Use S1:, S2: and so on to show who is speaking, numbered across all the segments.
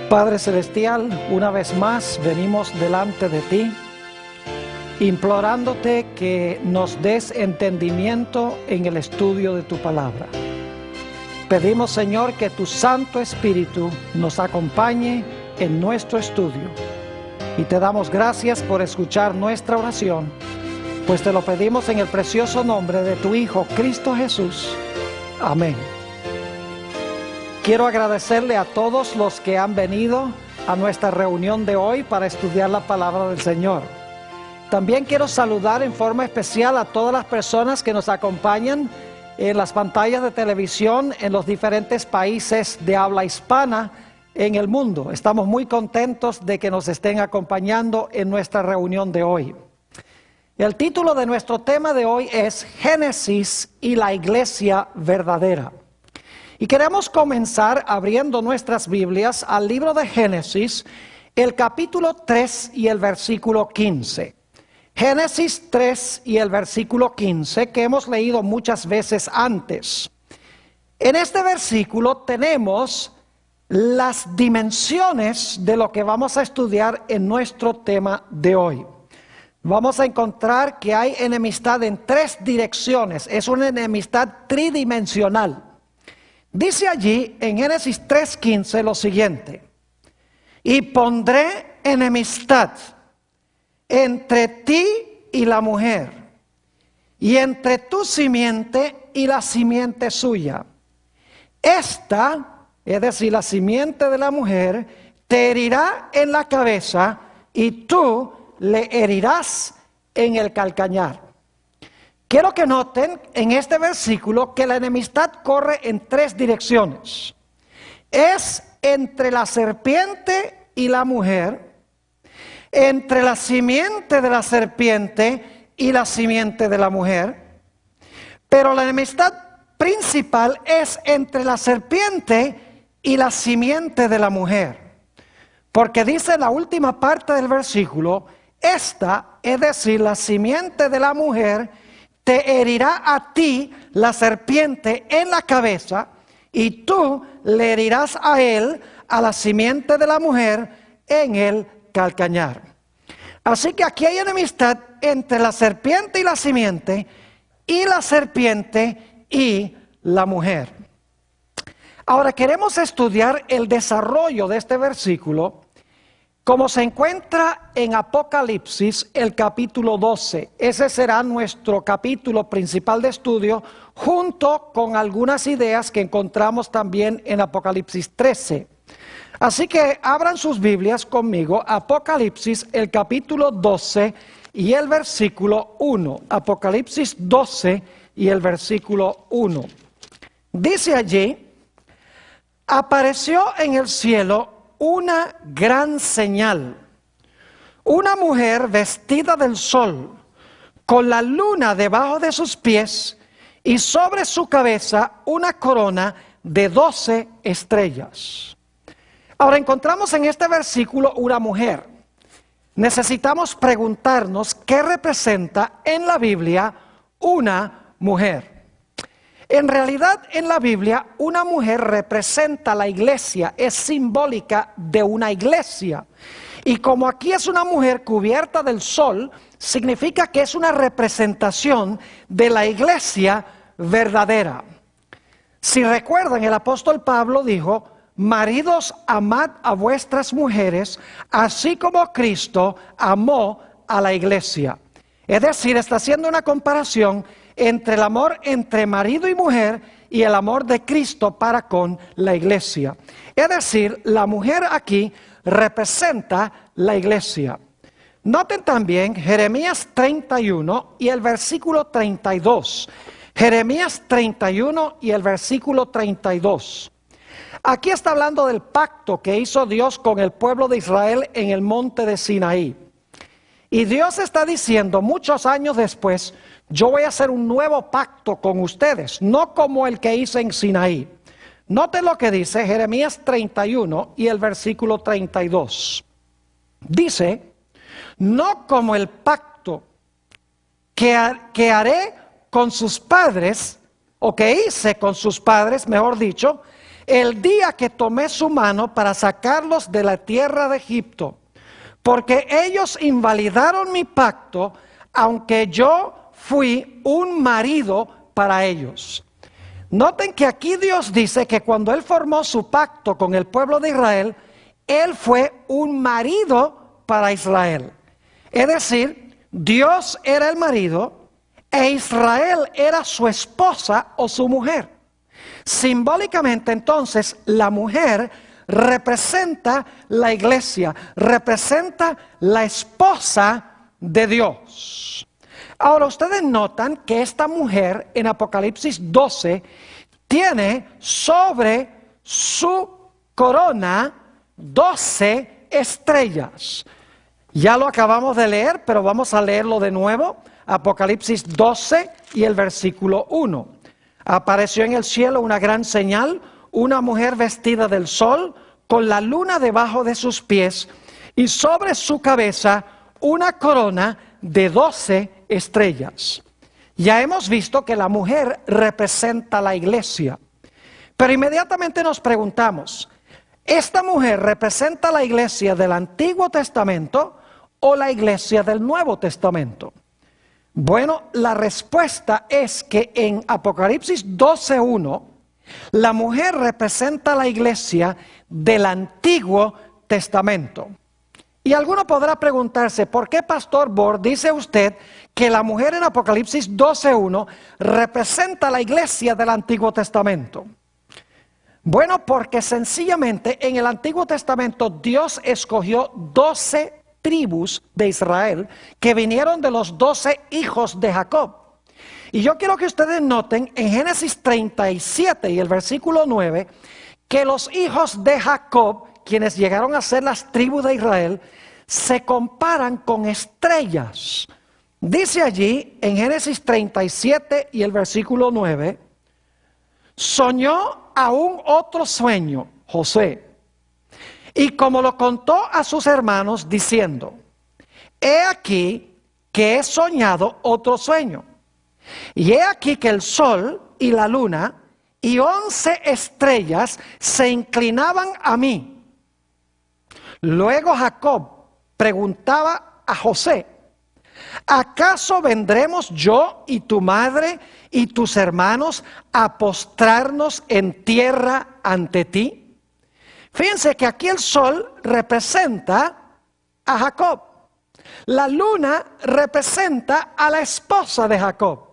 S1: Padre Celestial, una vez más venimos delante de ti, implorándote que nos des entendimiento en el estudio de tu palabra. Pedimos, Señor, que tu Santo Espíritu nos acompañe en nuestro estudio. Y te damos gracias por escuchar nuestra oración, pues te lo pedimos en el precioso nombre de tu Hijo, Cristo Jesús. Amén. Quiero agradecerle a todos los que han venido a nuestra reunión de hoy para estudiar la palabra del Señor. También quiero saludar en forma especial a todas las personas que nos acompañan en las pantallas de televisión en los diferentes países de habla hispana en el mundo. Estamos muy contentos de que nos estén acompañando en nuestra reunión de hoy. El título de nuestro tema de hoy es Génesis y la Iglesia Verdadera. Y queremos comenzar abriendo nuestras Biblias al libro de Génesis, el capítulo 3 y el versículo 15. Génesis 3 y el versículo 15, que hemos leído muchas veces antes. En este versículo tenemos las dimensiones de lo que vamos a estudiar en nuestro tema de hoy. Vamos a encontrar que hay enemistad en tres direcciones, es una enemistad tridimensional. Dice allí en Génesis 3:15 lo siguiente: y pondré enemistad entre ti y la mujer, y entre tu simiente y la simiente suya. Esta, es decir, la simiente de la mujer, te herirá en la cabeza, y tú le herirás en el calcañar. Quiero que noten en este versículo que la enemistad corre en tres direcciones. Es entre la serpiente y la mujer, entre la simiente de la serpiente y la simiente de la mujer, pero la enemistad principal es entre la serpiente y la simiente de la mujer. Porque dice la última parte del versículo, esta, es decir, la simiente de la mujer, te herirá a ti la serpiente en la cabeza, y tú le herirás a él, a la simiente de la mujer, en el calcañar. Así que aquí hay enemistad entre la serpiente y la serpiente y la mujer. Ahora queremos estudiar el desarrollo de este versículo como se encuentra en Apocalipsis, el capítulo 12. Ese será nuestro capítulo principal de estudio, junto con algunas ideas que encontramos también en Apocalipsis 13. Así que abran sus Biblias conmigo, Apocalipsis, el capítulo 12 y el versículo 1. Apocalipsis 12 y el versículo 1. Dice allí: apareció en el cielo una gran señal, una mujer vestida del sol, con la luna debajo de sus pies, y sobre su cabeza una corona de 12 estrellas. Ahora encontramos en este versículo una mujer. Necesitamos preguntarnos qué representa en la Biblia una mujer. En realidad, en la Biblia, una mujer representa la iglesia, es simbólica de una iglesia. Y como aquí es una mujer cubierta del sol, significa que es una representación de la iglesia verdadera. Si recuerdan, el apóstol Pablo dijo: maridos, amad a vuestras mujeres, así como Cristo amó a la iglesia. Es decir, está haciendo una comparación entre el amor entre marido y mujer y el amor de Cristo para con la iglesia. Es decir, la mujer aquí representa la iglesia. Noten también Jeremías 31 y el versículo 32. Jeremías 31 y el versículo 32. Aquí está hablando del pacto que hizo Dios con el pueblo de Israel en el monte de Sinaí. Y Dios está diciendo, muchos años después: yo voy a hacer un nuevo pacto con ustedes, no como el que hice en Sinaí. Noten lo que dice Jeremías 31 y el versículo 32. Dice: no como el pacto que haré con sus padres, o que hice con sus padres, mejor dicho, el día que tomé su mano para sacarlos de la tierra de Egipto, porque ellos invalidaron mi pacto, aunque yo fui un marido para ellos. Noten que aquí Dios dice que cuando Él formó su pacto con el pueblo de Israel, Él fue un marido para Israel. Es decir, Dios era el marido e Israel era su esposa o su mujer. Simbólicamente, entonces, la mujer representa la iglesia, representa la esposa de Dios. Ahora, ustedes notan que esta mujer en Apocalipsis 12 tiene sobre su corona 12 estrellas. Ya lo acabamos de leer, pero vamos a leerlo de nuevo. Apocalipsis 12 y el versículo 1. Apareció en el cielo una gran señal, una mujer vestida del sol, con la luna debajo de sus pies, y sobre su cabeza una corona de 12 estrellas. Ya hemos visto que la mujer representa la iglesia, pero inmediatamente nos preguntamos, ¿esta mujer representa la iglesia del Antiguo Testamento o la iglesia del Nuevo Testamento? Bueno, la respuesta es que en Apocalipsis 12:1, la mujer representa la iglesia del Antiguo Testamento. Y alguno podrá preguntarse, ¿por qué, Pastor Bor, dice usted que la mujer en Apocalipsis 12:1 representa la iglesia del Antiguo Testamento? Bueno, porque sencillamente en el Antiguo Testamento Dios escogió 12 tribus de Israel que vinieron de los 12 hijos de Jacob. Y yo quiero que ustedes noten en Génesis 37 y el versículo 9 que los hijos de Jacob, quienes llegaron a ser las tribus de Israel, se comparan con estrellas. Dice allí en Génesis 37 y el versículo 9, soñó aún otro sueño, José, y como lo contó a sus hermanos diciendo, he aquí que he soñado otro sueño, y he aquí que el sol y la luna y 11 estrellas se inclinaban a mí. Luego Jacob preguntaba a José, ¿acaso vendremos yo y tu madre y tus hermanos a postrarnos en tierra ante ti? Fíjense que aquí el sol representa a Jacob. La luna representa a la esposa de Jacob.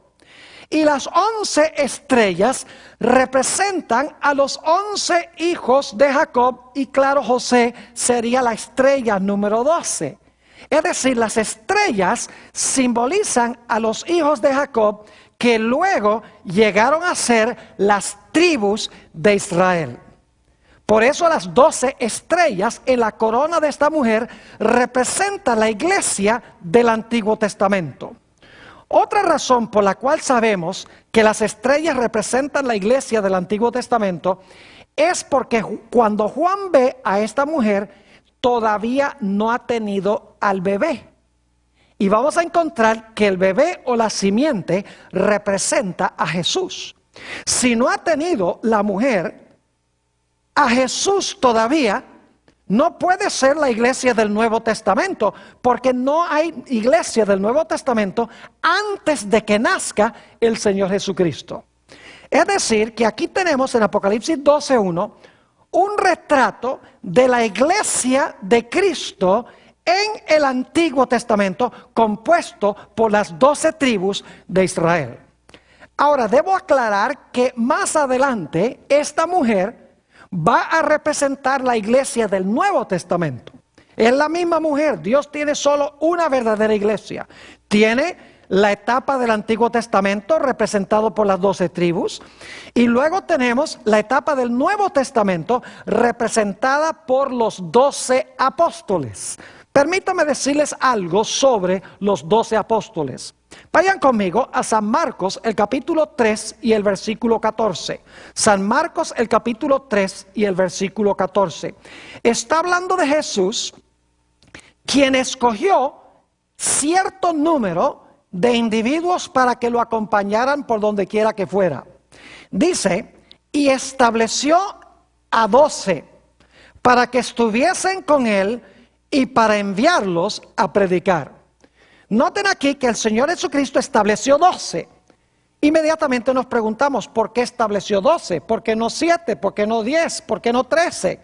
S1: Y las 11 estrellas representan a los 11 hijos de Jacob. Y claro, José sería la estrella número 12. Es decir, las estrellas simbolizan a los hijos de Jacob que luego llegaron a ser las tribus de Israel. Por eso las 12 estrellas en la corona de esta mujer representan la iglesia del Antiguo Testamento. Otra razón por la cual sabemos que las estrellas representan la iglesia del Antiguo Testamento es porque cuando Juan ve a esta mujer, todavía no ha tenido al bebé. Y vamos a encontrar que el bebé o la simiente representa a Jesús. Si no ha tenido la mujer a Jesús todavía, no puede ser la iglesia del Nuevo Testamento, porque no hay iglesia del Nuevo Testamento antes de que nazca el Señor Jesucristo. Es decir, que aquí tenemos en Apocalipsis 12:1 un retrato de la iglesia de Cristo en el Antiguo Testamento, compuesto por las 12 tribus de Israel. Ahora, debo aclarar que más adelante esta mujer va a representar la iglesia del Nuevo Testamento. Es la misma mujer. Dios tiene solo una verdadera iglesia. Tiene la etapa del Antiguo Testamento representado por las 12 tribus. Y luego tenemos la etapa del Nuevo Testamento representada por los 12 apóstoles. Permítanme decirles algo sobre los 12 apóstoles. Vayan conmigo a San Marcos, el capítulo 3 y el versículo 14. San Marcos, el capítulo 3 y el versículo 14. Está hablando de Jesús, quien escogió cierto número de individuos para que lo acompañaran por donde quiera que fuera. Dice, y estableció a 12 para que estuviesen con él y para enviarlos a predicar. Noten aquí que el Señor Jesucristo estableció 12. Inmediatamente nos preguntamos, ¿por qué estableció 12? ¿Por qué no 7? ¿Por qué no 10? ¿Por qué no 13?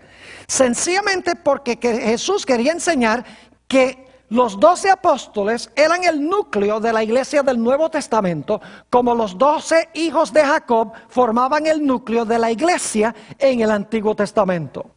S1: Sencillamente porque Jesús quería enseñar que los 12 apóstoles eran el núcleo de la iglesia del Nuevo Testamento, como los 12 hijos de Jacob formaban el núcleo de la iglesia en el Antiguo Testamento.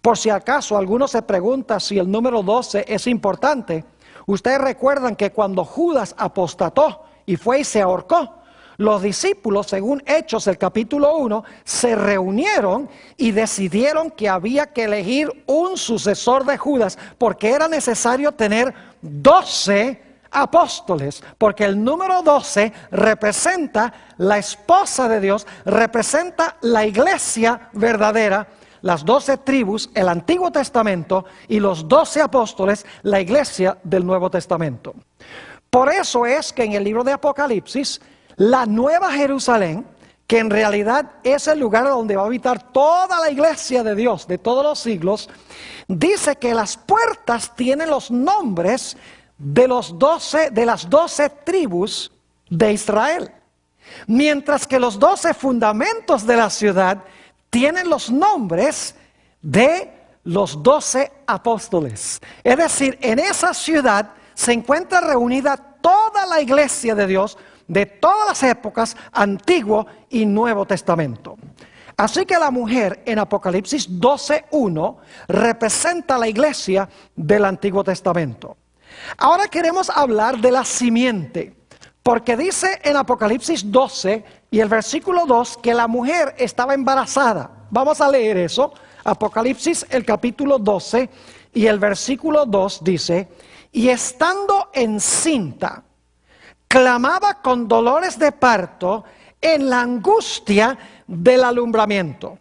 S1: Por si acaso alguno se pregunta si el número 12 es importante, ustedes recuerdan que cuando Judas apostató y fue y se ahorcó, los discípulos, según Hechos el capítulo 1, se reunieron y decidieron que había que elegir un sucesor de Judas, porque era necesario tener 12 apóstoles, porque el número 12 representa la esposa de Dios, representa la iglesia verdadera, las 12 tribus, el Antiguo Testamento, y los 12 apóstoles, la iglesia del Nuevo Testamento. Por eso es que en el libro de Apocalipsis, la Nueva Jerusalén, que en realidad es el lugar donde va a habitar toda la iglesia de Dios de todos los siglos, dice que las puertas tienen los nombres de las 12 tribus de Israel, mientras que los 12 fundamentos de la ciudad tienen los nombres de los 12 apóstoles. Es decir, en esa ciudad se encuentra reunida toda la iglesia de Dios de todas las épocas, Antiguo y Nuevo Testamento. Así que la mujer en Apocalipsis 12:1 representa la iglesia del Antiguo Testamento. Ahora queremos hablar de la simiente, porque dice en Apocalipsis 12 y el versículo 2 que la mujer estaba embarazada. Vamos a leer eso. Apocalipsis el capítulo 12 y el versículo 2 dice: y estando encinta, clamaba con dolores de parto en la angustia del alumbramiento.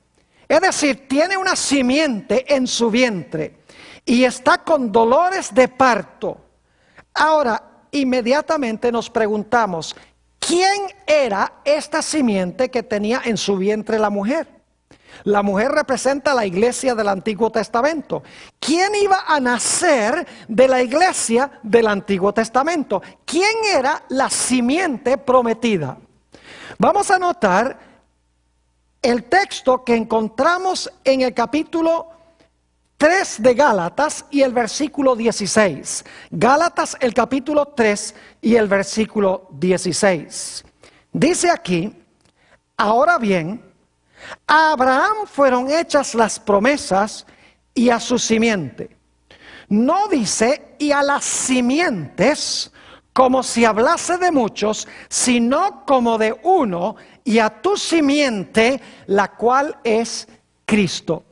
S1: Es decir, tiene una simiente en su vientre y está con dolores de parto. Ahora, inmediatamente nos preguntamos, ¿quién era esta simiente que tenía en su vientre la mujer? La mujer representa la iglesia del Antiguo Testamento. ¿Quién iba a nacer de la iglesia del Antiguo Testamento? ¿Quién era la simiente prometida? Vamos a notar el texto que encontramos en el capítulo 3 de Gálatas y el versículo 16. Gálatas el capítulo 3 y el versículo 16. Dice aquí: ahora bien, a Abraham fueron hechas las promesas y a su simiente. No dice y a las simientes como si hablase de muchos, sino como de uno, y a tu simiente, la cual es Cristo.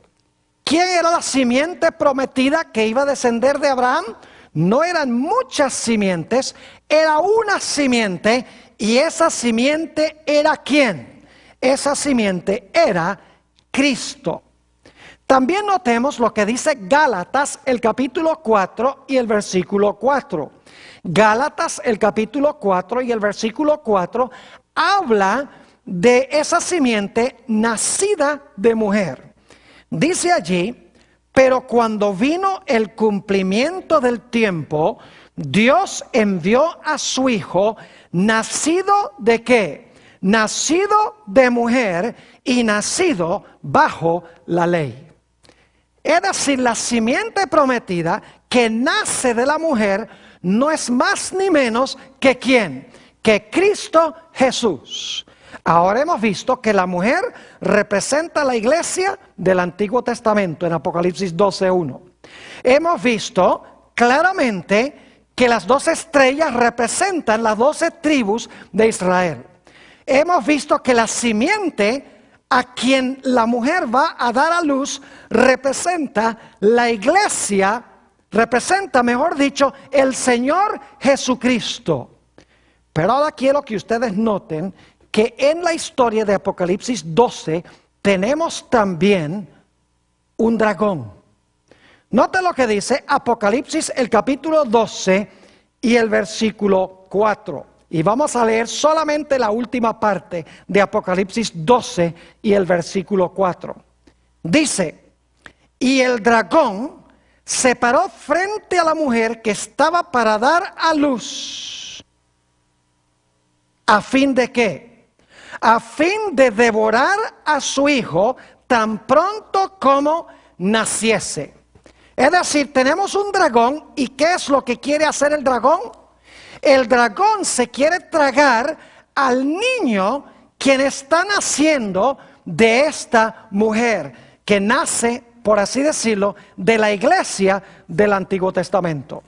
S1: ¿Quién era la simiente prometida que iba a descender de Abraham? No eran muchas simientes, era una simiente, y esa simiente era ¿quién? Esa simiente era Cristo. También notemos lo que dice Gálatas el capítulo 4 y el versículo 4. Gálatas el capítulo 4 y el versículo 4 habla de esa simiente nacida de mujer. Dice allí: pero cuando vino el cumplimiento del tiempo, Dios envió a su Hijo, nacido ¿de qué? Nacido de mujer y nacido bajo la ley. Es decir, la simiente prometida que nace de la mujer no es más ni menos que ¿quién? Que Cristo Jesús. Ahora hemos visto que la mujer representa la iglesia del Antiguo Testamento en Apocalipsis 12:1. Hemos visto claramente que las 12 estrellas representan las 12 tribus de Israel. Hemos visto que la simiente a quien la mujer va a dar a luz representa la iglesia, representa, mejor dicho, el Señor Jesucristo. Pero ahora quiero que ustedes noten que en la historia de Apocalipsis 12 tenemos también un dragón. Noten lo que dice Apocalipsis el capítulo 12 y el versículo 4. Y vamos a leer solamente la última parte de Apocalipsis 12 y el versículo 4. Dice, y el dragón se paró frente a la mujer que estaba para dar a luz. ¿A fin de qué? A fin de devorar a su hijo tan pronto como naciese. Es decir, tenemos un dragón, ¿y qué es lo que quiere hacer el dragón? El dragón se quiere tragar al niño quien está naciendo de esta mujer, que nace, por así decirlo, de la iglesia del Antiguo Testamento.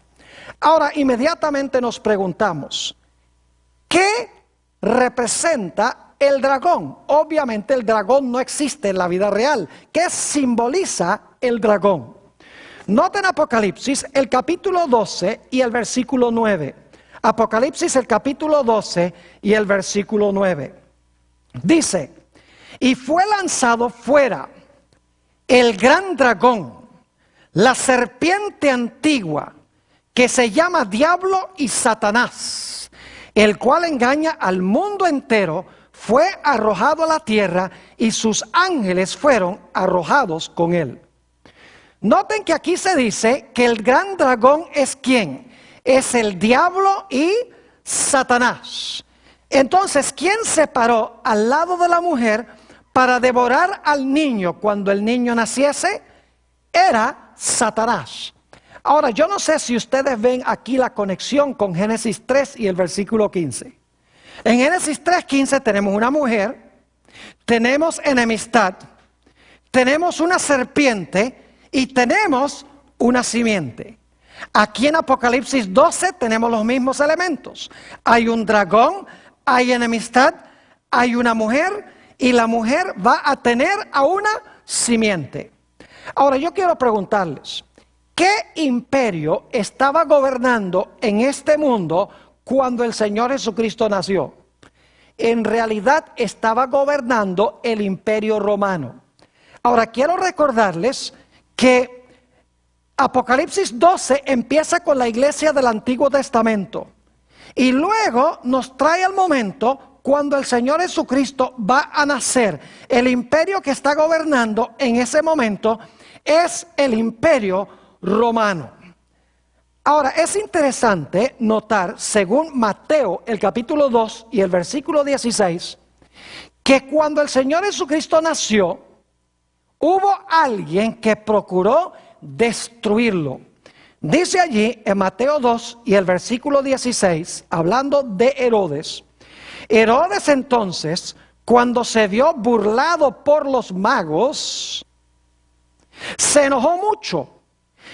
S1: Ahora, inmediatamente nos preguntamos, ¿qué representa el dragón? Obviamente el dragón no existe en la vida real. ¿Qué simboliza el dragón? Noten Apocalipsis, el capítulo 12 y el versículo 9. Apocalipsis, el capítulo 12 y el versículo 9. Dice, y fue lanzado fuera el gran dragón, la serpiente antigua, que se llama Diablo y Satanás, el cual engaña al mundo entero, fue arrojado a la tierra y sus ángeles fueron arrojados con él. Noten que aquí se dice que el gran dragón es ¿quién? Es el diablo y Satanás. Entonces, ¿quién se paró al lado de la mujer para devorar al niño cuando el niño naciese? Era Satanás. Ahora, yo no sé si ustedes ven aquí la conexión con Génesis 3 y el versículo 15. En Génesis 3:15 tenemos una mujer, tenemos enemistad, tenemos una serpiente y tenemos una simiente. Aquí en Apocalipsis 12 tenemos los mismos elementos. Hay un dragón, hay enemistad, hay una mujer y la mujer va a tener a una simiente. Ahora yo quiero preguntarles, ¿qué imperio estaba gobernando en este mundo cuando el Señor Jesucristo nació? En realidad estaba gobernando el imperio romano. Ahora quiero recordarles que Apocalipsis 12 empieza con la iglesia del Antiguo Testamento y luego nos trae al momento cuando el Señor Jesucristo va a nacer. El imperio que está gobernando en ese momento es el imperio romano. Ahora es interesante notar, según Mateo el capítulo 2 y el versículo 16, que cuando el Señor Jesucristo nació, hubo alguien que procuró destruirlo. Dice allí en Mateo 2 y el versículo 16, hablando de Herodes. Herodes entonces, cuando se vio burlado por los magos, se enojó mucho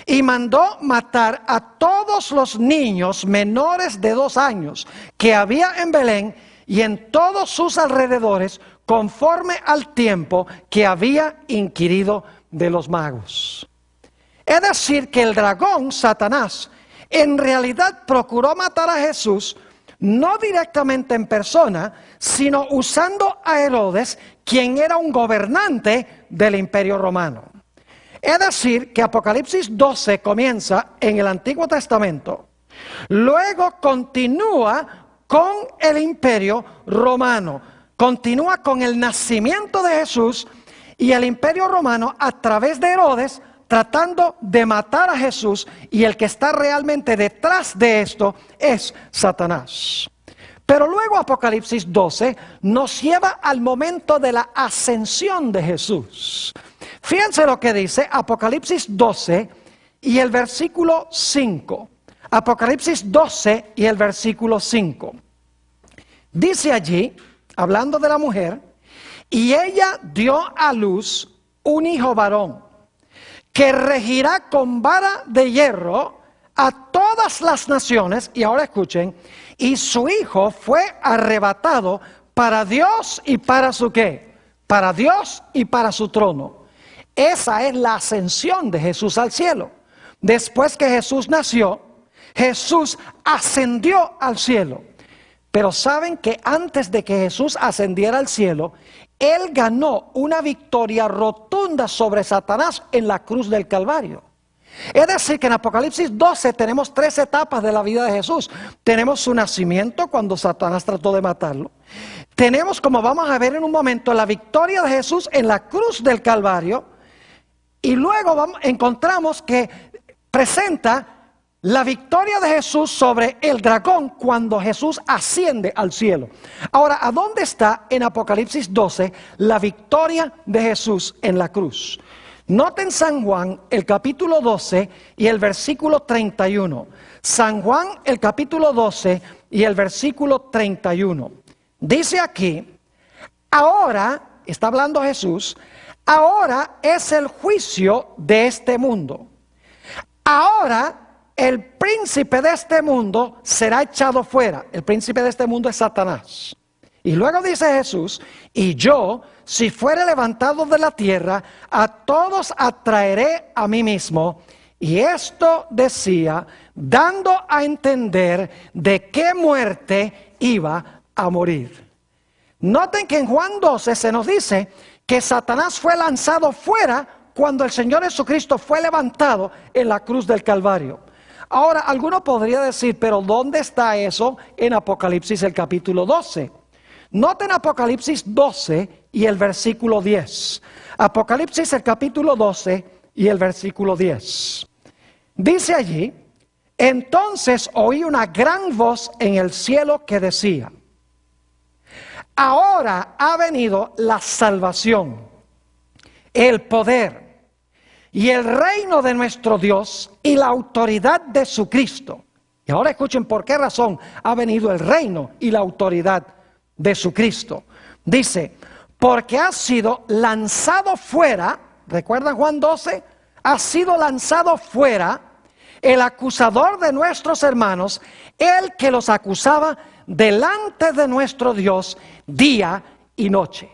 S1: y mandó matar a todos los niños menores de 2 años que había en Belén y en todos sus alrededores, conforme al tiempo que había inquirido de los magos. Es decir, que el dragón, Satanás, en realidad procuró matar a Jesús, no directamente en persona, sino usando a Herodes, quien era un gobernante del imperio romano. Es decir, que Apocalipsis 12 comienza en el Antiguo Testamento, luego continúa con el imperio romano, continúa con el nacimiento de Jesús y el imperio romano a través de Herodes, tratando de matar a Jesús, y el que está realmente detrás de esto es Satanás. Pero luego Apocalipsis 12 nos lleva al momento de la ascensión de Jesús. Fíjense lo que dice Apocalipsis 12 y el versículo 5. Apocalipsis 12 y el versículo 5. Dice allí, hablando de la mujer, y ella dio a luz un hijo varón, que regirá con vara de hierro a todas las naciones. Y ahora escuchen, y su hijo fue arrebatado para Dios y para su ¿qué? Para Dios y para su trono. Esa es la ascensión de Jesús al cielo. Después que Jesús nació, Jesús ascendió al cielo. Pero saben que antes de que Jesús ascendiera al cielo, Él ganó una victoria rotunda sobre Satanás en la cruz del Calvario. Es decir, que en Apocalipsis 12 tenemos 3 etapas de la vida de Jesús. Tenemos su nacimiento, cuando Satanás trató de matarlo. Tenemos, como vamos a ver en un momento, la victoria de Jesús en la cruz del Calvario. Y luego encontramos que presenta la victoria de Jesús sobre el dragón cuando Jesús asciende al cielo. Ahora, ¿a dónde está en Apocalipsis 12 la victoria de Jesús en la cruz? Noten San Juan el capítulo 12 y el versículo 31. San Juan el capítulo 12 y el versículo 31. Dice aquí, ahora, está hablando Jesús, ahora es el juicio de este mundo. Ahora el príncipe de este mundo será echado fuera. El príncipe de este mundo es Satanás. Y luego dice Jesús, y yo, si fuere levantado de la tierra, a todos atraeré a mí mismo. Y esto decía, dando a entender de qué muerte iba a morir. Noten que en Juan 12 se nos dice que Satanás fue lanzado fuera cuando el Señor Jesucristo fue levantado en la cruz del Calvario. Ahora, alguno podría decir, pero ¿dónde está eso en Apocalipsis el capítulo 12? Noten Apocalipsis 12 y el versículo 10. Apocalipsis el capítulo 12 y el versículo 10. Dice allí, entonces oí una gran voz en el cielo que decía, ahora ha venido la salvación, el poder y el reino de nuestro Dios y la autoridad de su Cristo. Y ahora escuchen por qué razón ha venido el reino y la autoridad de su Cristo. Dice, porque ha sido lanzado fuera, ¿recuerdan Juan 12? Ha sido lanzado fuera el acusador de nuestros hermanos, el que los acusaba delante de nuestro Dios día y noche.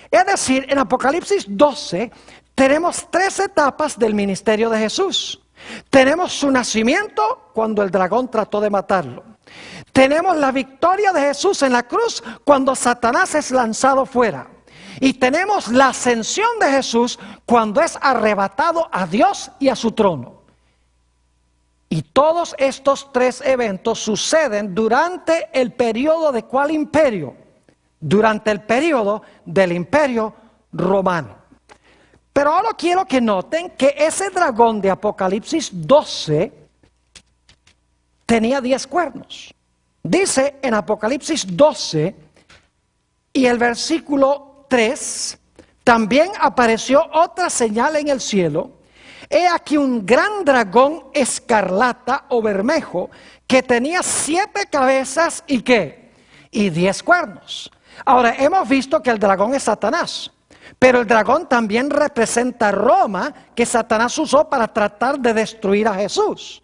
S1: Es decir, en Apocalipsis 12 tenemos 3 etapas del ministerio de Jesús. Tenemos su nacimiento cuando el dragón trató de matarlo. Tenemos la victoria de Jesús en la cruz cuando Satanás es lanzado fuera. Y tenemos la ascensión de Jesús cuando es arrebatado a Dios y a su trono. Y todos estos 3 eventos suceden durante el periodo de ¿cuál imperio? Durante el periodo del Imperio Romano. Pero ahora quiero que noten que ese dragón de Apocalipsis 12 tenía 10 cuernos. Dice en Apocalipsis 12 y el versículo 3, también apareció otra señal en el cielo. He aquí un gran dragón escarlata o bermejo que tenía 7 cabezas y ¿qué? Y 10 cuernos. Ahora hemos visto que el dragón es Satanás. Pero el dragón también representa a Roma, que Satanás usó para tratar de destruir a Jesús.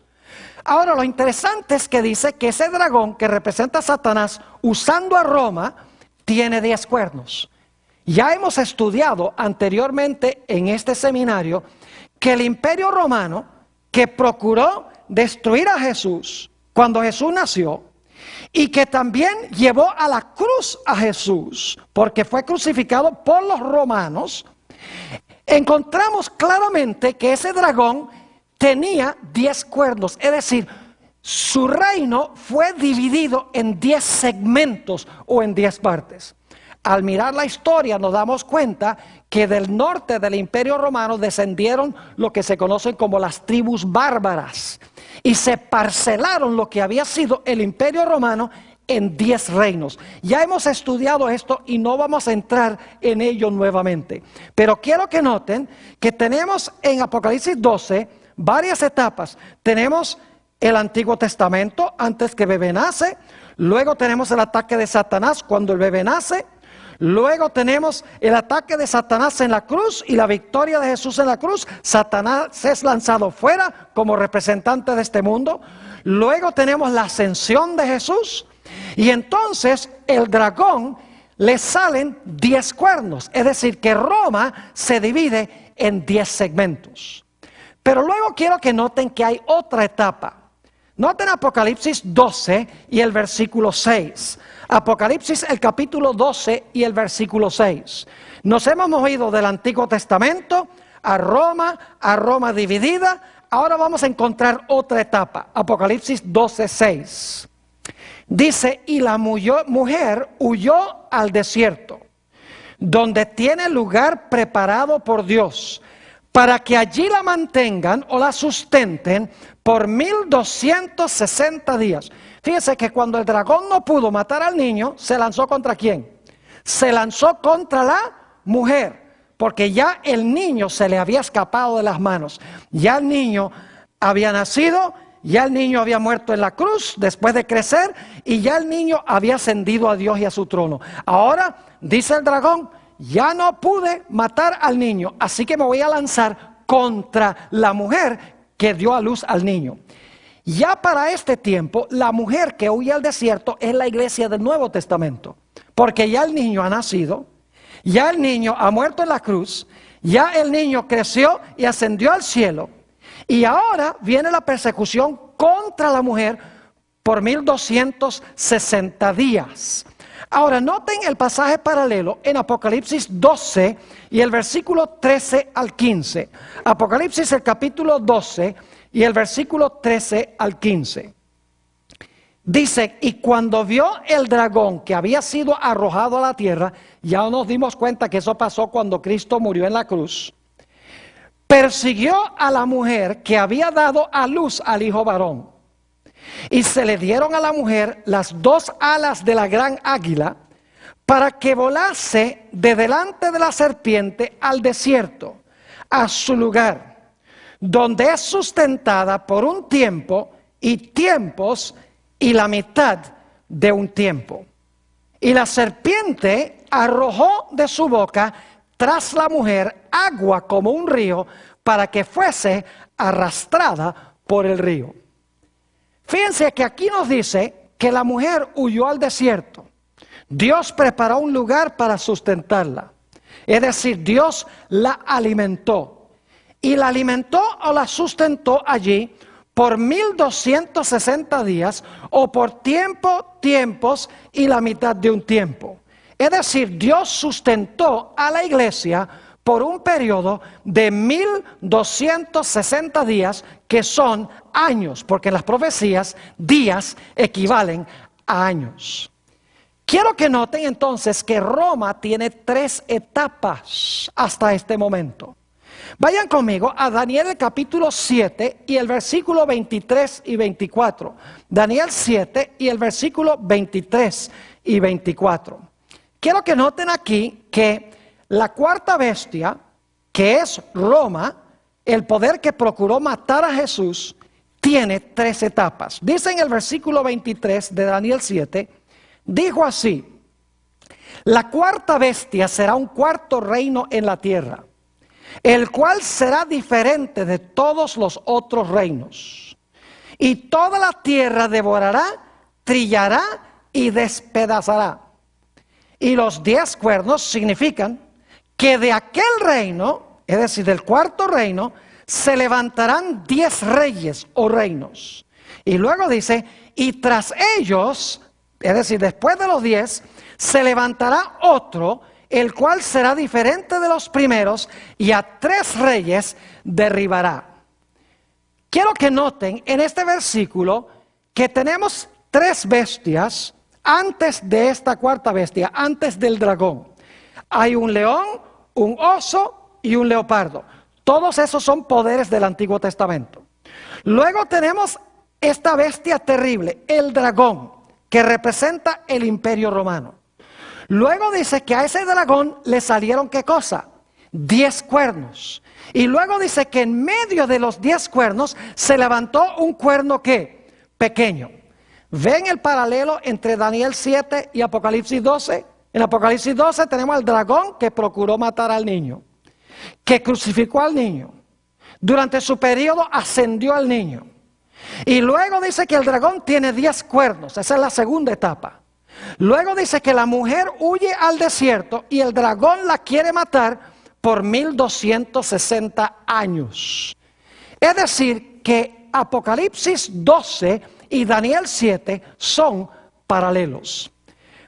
S1: Ahora lo interesante es que dice que ese dragón que representa a Satanás usando a Roma tiene 10 cuernos. Ya hemos estudiado anteriormente en este seminario que el Imperio Romano, que procuró destruir a Jesús cuando Jesús nació, y que también llevó a la cruz a Jesús, porque fue crucificado por los romanos, encontramos claramente que ese dragón tenía 10 cuernos, es decir, su reino fue dividido en 10 segmentos o en 10 partes. Al mirar la historia nos damos cuenta que del norte del Imperio Romano descendieron lo que se conocen como las tribus bárbaras y se parcelaron lo que había sido el Imperio Romano en 10 reinos. Ya hemos estudiado esto y no vamos a entrar en ello nuevamente. Pero quiero que noten que tenemos en Apocalipsis 12 varias etapas. Tenemos el Antiguo Testamento antes que el bebé nace. Luego tenemos el ataque de Satanás cuando el bebé nace. Luego tenemos el ataque de Satanás en la cruz y la victoria de Jesús en la cruz. Satanás es lanzado fuera como representante de este mundo. Luego tenemos la ascensión de Jesús. Y entonces el dragón le salen 10 cuernos. Es decir, que Roma se divide en 10 segmentos. Pero luego quiero que noten que hay otra etapa. Noten Apocalipsis 12 y el versículo 6. Apocalipsis el capítulo 12 y el versículo 6. Nos hemos movido del Antiguo Testamento a Roma dividida. Ahora vamos a encontrar otra etapa. Apocalipsis 12, 6. Dice, y la mujer huyó al desierto, donde tiene lugar preparado por Dios, para que allí la mantengan o la sustenten por 1260 días. Fíjense que cuando el dragón no pudo matar al niño, ¿se lanzó contra quién? Se lanzó contra la mujer, porque ya el niño se le había escapado de las manos. Ya el niño había nacido, ya el niño había muerto en la cruz después de crecer, y ya el niño había ascendido a Dios y a su trono. Ahora, dice el dragón, ya no pude matar al niño, así que me voy a lanzar contra la mujer que dio a luz al niño. Ya para este tiempo, la mujer que huye al desierto es la iglesia del Nuevo Testamento, porque ya el niño ha nacido, ya el niño ha muerto en la cruz, ya el niño creció y ascendió al cielo, y ahora viene la persecución contra la mujer por 1260 días. Ahora noten el pasaje paralelo en Apocalipsis 12 y el versículo 13 al 15. Apocalipsis el capítulo 12 y el versículo 13 al 15. Dice, y cuando vio el dragón que había sido arrojado a la tierra, ya nos dimos cuenta que eso pasó cuando Cristo murió en la cruz, persiguió a la mujer que había dado a luz al hijo varón. Y se le dieron a la mujer las dos alas de la gran águila para que volase de delante de la serpiente al desierto, a su lugar, donde es sustentada por un tiempo y tiempos y la mitad de un tiempo. Y la serpiente arrojó de su boca tras la mujer agua como un río para que fuese arrastrada por el río. Fíjense que aquí nos dice que la mujer huyó al desierto. Dios preparó un lugar para sustentarla. Es decir, Dios la alimentó. Y la alimentó o la sustentó allí por 1260 días o por tiempos y la mitad de un tiempo. Es decir, Dios sustentó a la iglesia por un periodo de 1260 días, que son años, porque en las profecías días equivalen a años. Quiero que noten entonces que Roma tiene 3 etapas hasta este momento. Vayan conmigo a Daniel el capítulo 7 y el versículo 23 y 24. Daniel 7 y el versículo 23 y 24. Quiero que noten aquí que la cuarta bestia, que es Roma, el poder que procuró matar a Jesús, tiene 3 etapas. Dice en el versículo 23 de Daniel 7, dijo así: la cuarta bestia será un cuarto reino en la tierra, el cual será diferente de todos los otros reinos. Y toda la tierra devorará, trillará y despedazará. Y los 10 cuernos significan que de aquel reino, es decir, del cuarto reino, se levantarán 10 reyes o reinos. Y luego dice, y tras ellos, es decir, después de los 10, se levantará otro, el cual será diferente de los primeros, y a 3 reyes derribará. Quiero que noten en este versículo que tenemos 3 bestias antes de esta cuarta bestia, antes del dragón. Hay un león, un oso y un leopardo. Todos esos son poderes del Antiguo Testamento. Luego tenemos esta bestia terrible, el dragón, que representa el Imperio Romano. Luego dice que a ese dragón le salieron, ¿qué cosa? 10 cuernos. Y luego dice que en medio de los 10 cuernos se levantó un cuerno, ¿qué? Pequeño. ¿Ven el paralelo entre Daniel 7 y Apocalipsis 12? En Apocalipsis 12 tenemos al dragón que procuró matar al niño, que crucificó al niño. Durante su periodo ascendió al niño. Y luego dice que el dragón tiene 10 cuernos. Esa es la segunda etapa. Luego dice que la mujer huye al desierto y el dragón la quiere matar por 1260 años. Es decir, que Apocalipsis 12 y Daniel 7 son paralelos.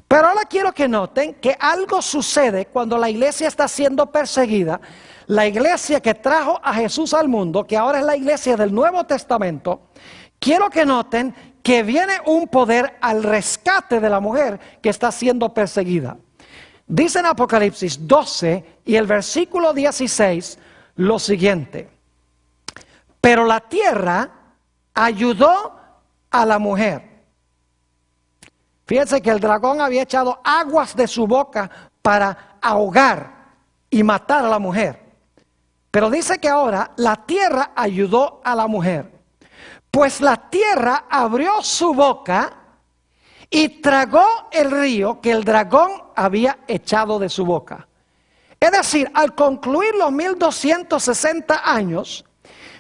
S1: Pero ahora quiero que noten que algo sucede cuando la iglesia está siendo perseguida. La iglesia que trajo a Jesús al mundo, que ahora es la iglesia del Nuevo Testamento, quiero que noten que viene un poder al rescate de la mujer que está siendo perseguida. Dice en Apocalipsis 12 y el versículo 16, lo siguiente: pero la tierra ayudó a la mujer. Fíjense que el dragón había echado aguas de su boca para ahogar y matar a la mujer. Pero dice que ahora la tierra ayudó a la mujer. Pues la tierra abrió su boca y tragó el río que el dragón había echado de su boca. Es decir, al concluir los 1260 años,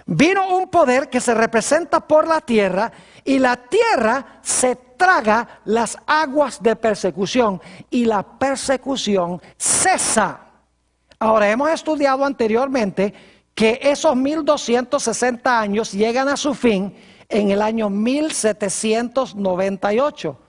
S1: vino un poder que se representa por la tierra, y la tierra se traga las aguas de persecución y la persecución cesa. Ahora, hemos estudiado anteriormente que esos 1260 años llegan a su fin en el año 1798.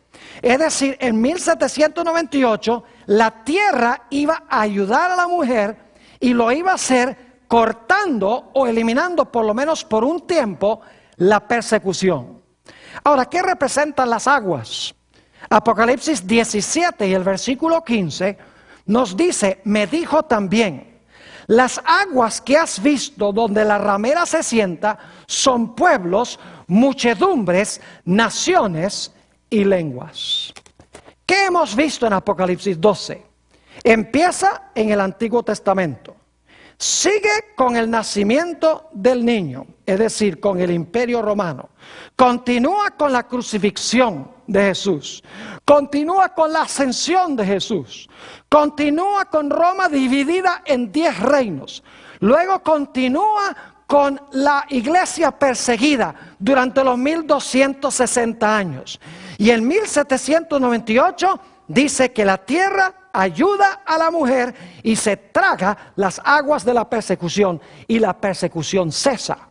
S1: Es decir, en 1798 la tierra iba a ayudar a la mujer y lo iba a hacer cortando o eliminando, por lo menos por un tiempo, la persecución. Ahora, ¿qué representan las aguas? Apocalipsis 17 y el versículo 15 nos dice: me dijo también, las aguas que has visto donde la ramera se sienta son pueblos, muchedumbres, naciones y lenguas. ¿Qué hemos visto en Apocalipsis 12? Empieza en el Antiguo Testamento. Sigue con el nacimiento del niño, es decir, con el Imperio Romano. Continúa con la crucifixión de Jesús. Continúa con la ascensión de Jesús. Continúa con Roma dividida en 10 reinos. Luego continúa con la iglesia perseguida durante los 1260 años. Y en 1798 dice que la tierra ayuda a la mujer y se traga las aguas de la persecución y la persecución cesa.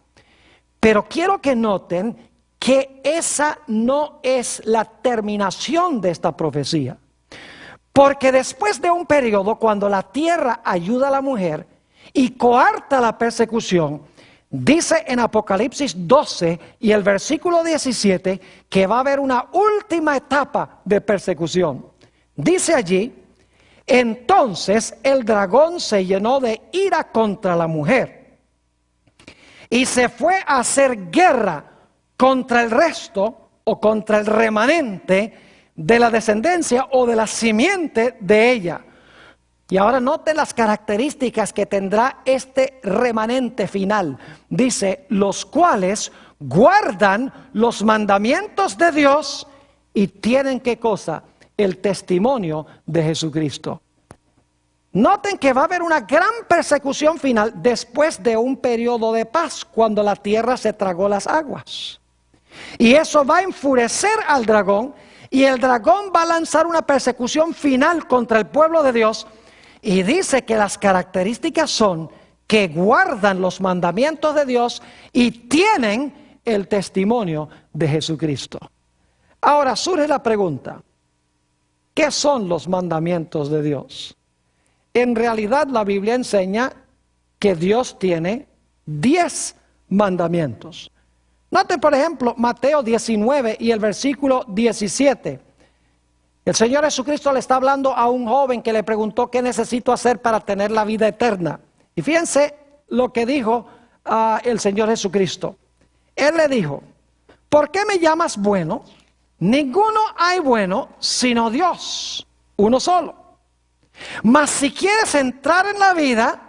S1: Pero quiero que noten que esa no es la terminación de esta profecía. Porque después de un periodo, cuando la tierra ayuda a la mujer y coarta la persecución, dice en Apocalipsis 12 y el versículo 17 que va a haber una última etapa de persecución. Dice allí: entonces el dragón se llenó de ira contra la mujer y se fue a hacer guerra contra el resto o contra el remanente de la descendencia o de la simiente de ella. Y ahora noten las características que tendrá este remanente final. Dice: los cuales guardan los mandamientos de Dios y tienen ¿qué cosa? El testimonio de Jesucristo. Noten que va a haber una gran persecución final después de un periodo de paz, cuando la tierra se tragó las aguas. Y eso va a enfurecer al dragón, y el dragón va a lanzar una persecución final contra el pueblo de Dios. Y dice que las características son que guardan los mandamientos de Dios y tienen el testimonio de Jesucristo. Ahora surge la pregunta: ¿qué son los mandamientos de Dios? En realidad la Biblia enseña que Dios tiene 10 mandamientos. Noten por ejemplo Mateo 19 y el versículo 17. El Señor Jesucristo le está hablando a un joven que le preguntó: ¿qué necesito hacer para tener la vida eterna? Y fíjense lo que dijo el Señor Jesucristo. Él le dijo: ¿por qué me llamas bueno? Ninguno hay bueno sino Dios, uno solo. Mas si quieres entrar en la vida,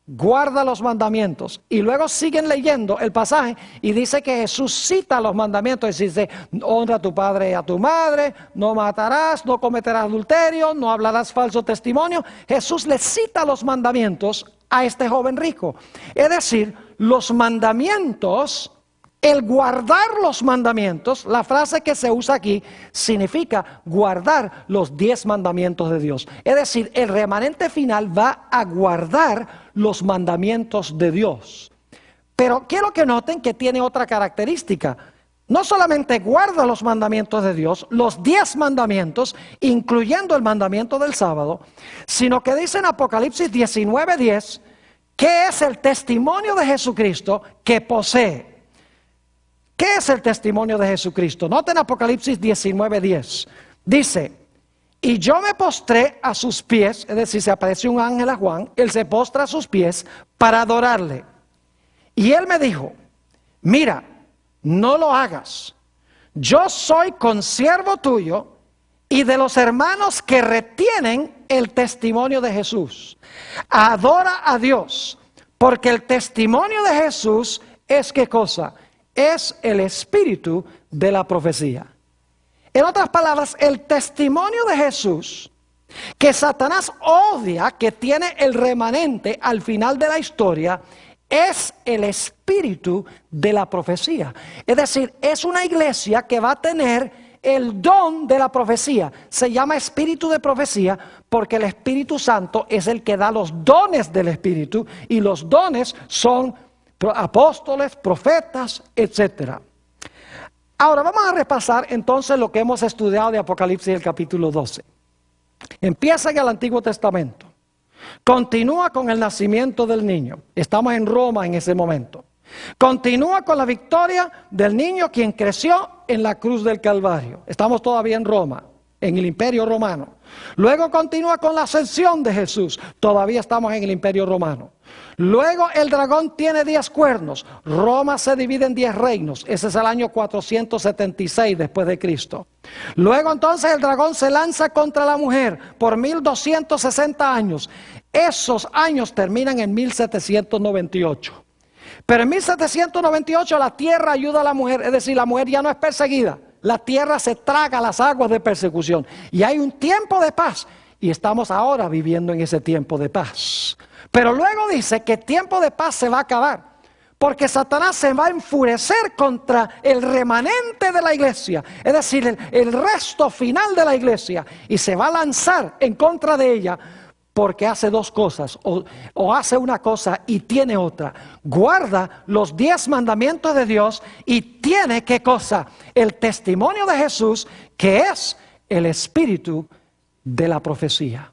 S1: guarda los mandamientos. Y luego siguen leyendo el pasaje y dice que Jesús cita los mandamientos. Y dice: honra a tu padre y a tu madre, no matarás, no cometerás adulterio, no hablarás falso testimonio. Jesús le cita los mandamientos a este joven rico. Es decir, los mandamientos, el guardar los mandamientos, la frase que se usa aquí significa guardar los 10 mandamientos de Dios. Es decir, el remanente final va a guardar los mandamientos de Dios. Pero quiero que noten que tiene otra característica. No solamente guarda los mandamientos de Dios, los 10 mandamientos, incluyendo el mandamiento del sábado, sino que dice en Apocalipsis 19:10 que es el testimonio de Jesucristo que posee. ¿Qué es el testimonio de Jesucristo? Noten Apocalipsis 19:10. Dice: Y yo me postré a sus pies, es decir, se apareció un ángel a Juan, él se postra a sus pies para adorarle. Y él me dijo, mira, no lo hagas. Yo soy consiervo tuyo y de los hermanos que retienen el testimonio de Jesús. Adora a Dios, porque el testimonio de Jesús es ¿qué cosa? Es el espíritu de la profecía. En otras palabras, el testimonio de Jesús, que Satanás odia, que tiene el remanente al final de la historia, es el espíritu de la profecía. Es decir, es una iglesia que va a tener el don de la profecía. Se llama espíritu de profecía porque el Espíritu Santo es el que da los dones del espíritu, y los dones son apóstoles, profetas, etcétera. Ahora vamos a repasar entonces lo que hemos estudiado de Apocalipsis, el capítulo 12. Empieza en el Antiguo Testamento. Continúa con el nacimiento del niño. Estamos en Roma en ese momento. Continúa con la victoria del niño quien creció en la cruz del Calvario. Estamos todavía en Roma, en el Imperio Romano. Luego continúa con la ascensión de Jesús. Todavía estamos en el Imperio Romano. Luego el dragón tiene 10 cuernos. Roma se divide en 10 reinos. Ese es el año 476 después de Cristo. Luego entonces el dragón se lanza contra la mujer por 1260 años. Esos años terminan en 1798. Pero en 1798 la tierra ayuda a la mujer, es decir, la mujer ya no es perseguida. La tierra se traga las aguas de persecución y hay un tiempo de paz, y estamos ahora viviendo en ese tiempo de paz. Pero luego dice que el tiempo de paz se va a acabar, porque Satanás se va a enfurecer contra el remanente de la iglesia, es decir, el resto final de la iglesia, y se va a lanzar en contra de ella, porque hace dos cosas, o hace una cosa y tiene otra. Guarda los 10 mandamientos de Dios y tiene, ¿qué cosa? El testimonio de Jesús, que es el espíritu de la profecía.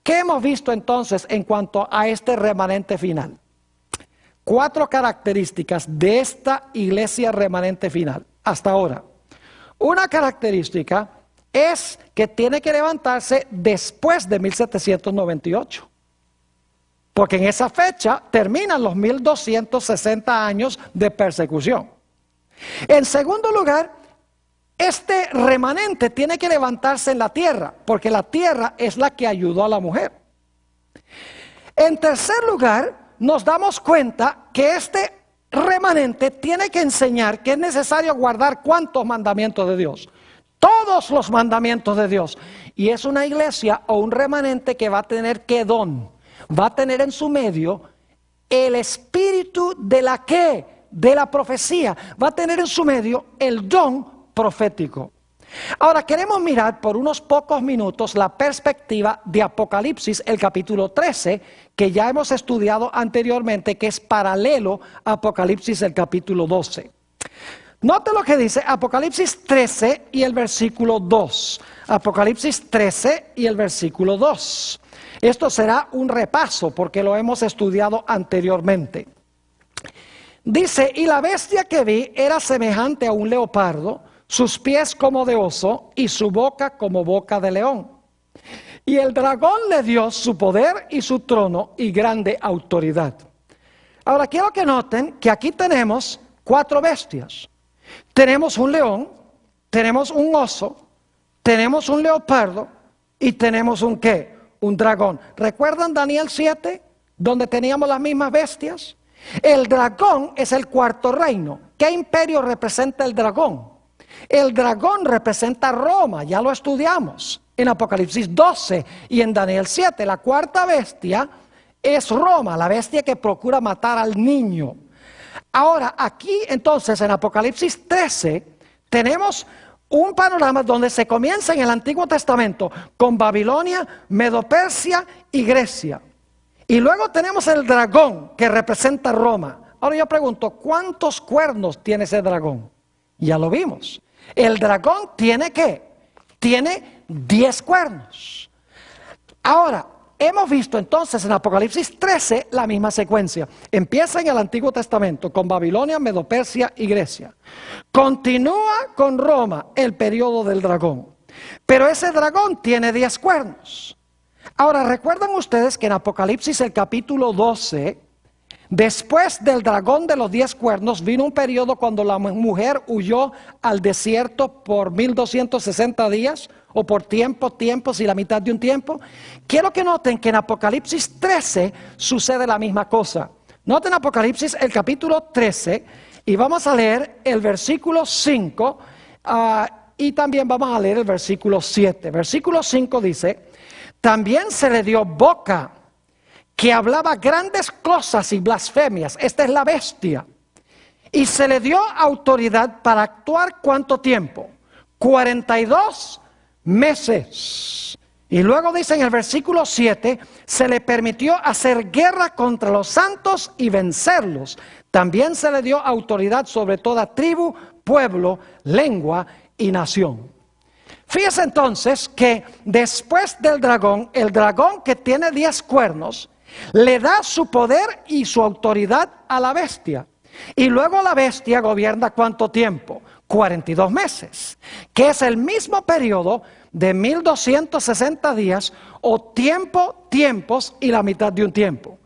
S1: ¿Qué hemos visto entonces en cuanto a este remanente final? 4 características de esta iglesia remanente final hasta ahora. Una característica es que tiene que levantarse después de 1798. Porque en esa fecha terminan los 1260 años de persecución. En segundo lugar, este remanente tiene que levantarse en la tierra, porque la tierra es la que ayudó a la mujer. En tercer lugar, nos damos cuenta que este remanente tiene que enseñar que es necesario guardar ¿cuántos mandamientos de Dios? Todos los mandamientos de Dios. Y es una iglesia o un remanente que va a tener ¿qué don? Va a tener en su medio el espíritu de la ¿qué? De la profecía. Va a tener en su medio el don profético. Ahora queremos mirar por unos pocos minutos la perspectiva de Apocalipsis, el capítulo 13, que ya hemos estudiado anteriormente, que es paralelo a Apocalipsis, el capítulo 12. Note lo que dice Apocalipsis 13 y el versículo 2. Apocalipsis 13 y el versículo 2. Esto será un repaso porque lo hemos estudiado anteriormente. Dice, y la bestia que vi era semejante a un leopardo, sus pies como de oso y su boca como boca de león. Y el dragón le dio su poder y su trono y grande autoridad. Ahora quiero que noten que aquí tenemos 4 bestias. Tenemos un león, tenemos un oso, tenemos un leopardo y tenemos un ¿qué? Un dragón. ¿Recuerdan Daniel 7? Donde teníamos las mismas bestias. El dragón es el 4º reino. ¿Qué imperio representa el dragón? El dragón representa Roma, ya lo estudiamos en Apocalipsis 12 y en Daniel 7. La 4ª bestia es Roma, la bestia que procura matar al niño. Ahora, aquí entonces en Apocalipsis 13 tenemos un panorama donde se comienza en el Antiguo Testamento con Babilonia, Medo-Persia y Grecia. Y luego tenemos el dragón que representa Roma. Ahora yo pregunto, ¿cuántos cuernos tiene ese dragón? Ya lo vimos. El dragón tiene ¿qué? Tiene 10 cuernos. Ahora, hemos visto entonces en Apocalipsis 13 la misma secuencia. Empieza en el Antiguo Testamento con Babilonia, Medo-Persia y Grecia. Continúa con Roma, el periodo del dragón. Pero ese dragón tiene 10 cuernos. Ahora, ¿recuerdan ustedes que en Apocalipsis el capítulo 12, después del dragón de los 10 cuernos, vino un periodo cuando la mujer huyó al desierto por 1260 días, o por tiempos y la mitad de un tiempo? Quiero que noten que en Apocalipsis 13 sucede la misma cosa. Noten Apocalipsis el capítulo 13 y vamos a leer el versículo 5 y también vamos a leer el versículo 7. Versículo 5 dice: también se le dio boca que hablaba grandes cosas y blasfemias. Esta es la bestia. Y se le dio autoridad para actuar ¿cuánto tiempo? 42 meses. Y luego dice en el versículo 7, se le permitió hacer guerra contra los santos y vencerlos. También se le dio autoridad sobre toda tribu, pueblo, lengua y nación. Fíjese entonces que después del dragón, el dragón que tiene 10 cuernos, le da su poder y su autoridad a la bestia. Y luego la bestia gobierna ¿cuánto tiempo? 42 meses, que es el mismo periodo de 1260 días o tiempos y la mitad de un tiempo.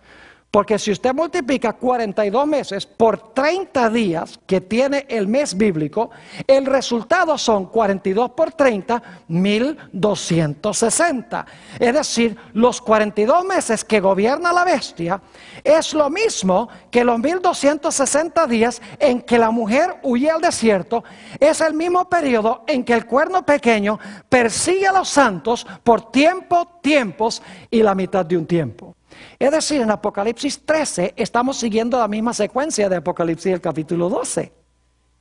S1: Porque si usted multiplica 42 meses por 30 días que tiene el mes bíblico, el resultado son 42 por 30, 1260. Es decir, los 42 meses que gobierna la bestia es lo mismo que los 1260 días en que la mujer huye al desierto. Es el mismo periodo en que el cuerno pequeño persigue a los santos por tiempos y la mitad de un tiempo. Es decir, en Apocalipsis 13 estamos siguiendo la misma secuencia de Apocalipsis el capítulo 12.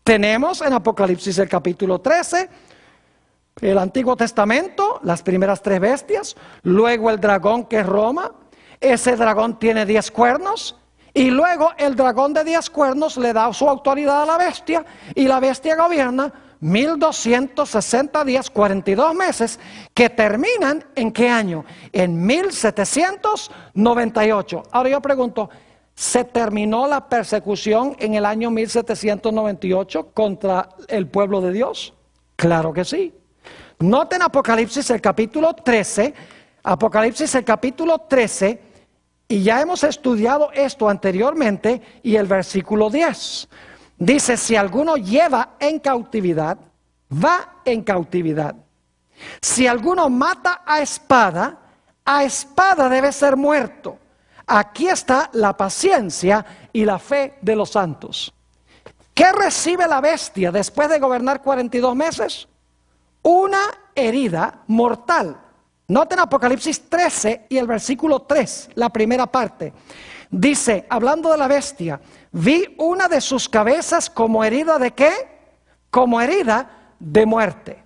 S1: Tenemos en Apocalipsis el capítulo 13 el Antiguo Testamento, las primeras 3 bestias, luego el dragón que es Roma. Ese dragón tiene 10 cuernos y luego el dragón de 10 cuernos le da su autoridad a la bestia y la bestia gobierna 1260 días, 42 meses, que terminan ¿en qué año? En 1798. Ahora yo pregunto, ¿se terminó la persecución en el año 1798 contra el pueblo de Dios? Claro que sí. Noten Apocalipsis el capítulo 13, y ya hemos estudiado esto anteriormente, y el versículo 10. Dice, si alguno lleva en cautividad, va en cautividad. Si alguno mata a espada debe ser muerto. Aquí está la paciencia y la fe de los santos. ¿Qué recibe la bestia después de gobernar 42 meses? Una herida mortal. Noten Apocalipsis 13 y el versículo 3, la primera parte. Dice, hablando de la bestia, vi una de sus cabezas como herida ¿de qué? Como herida de muerte.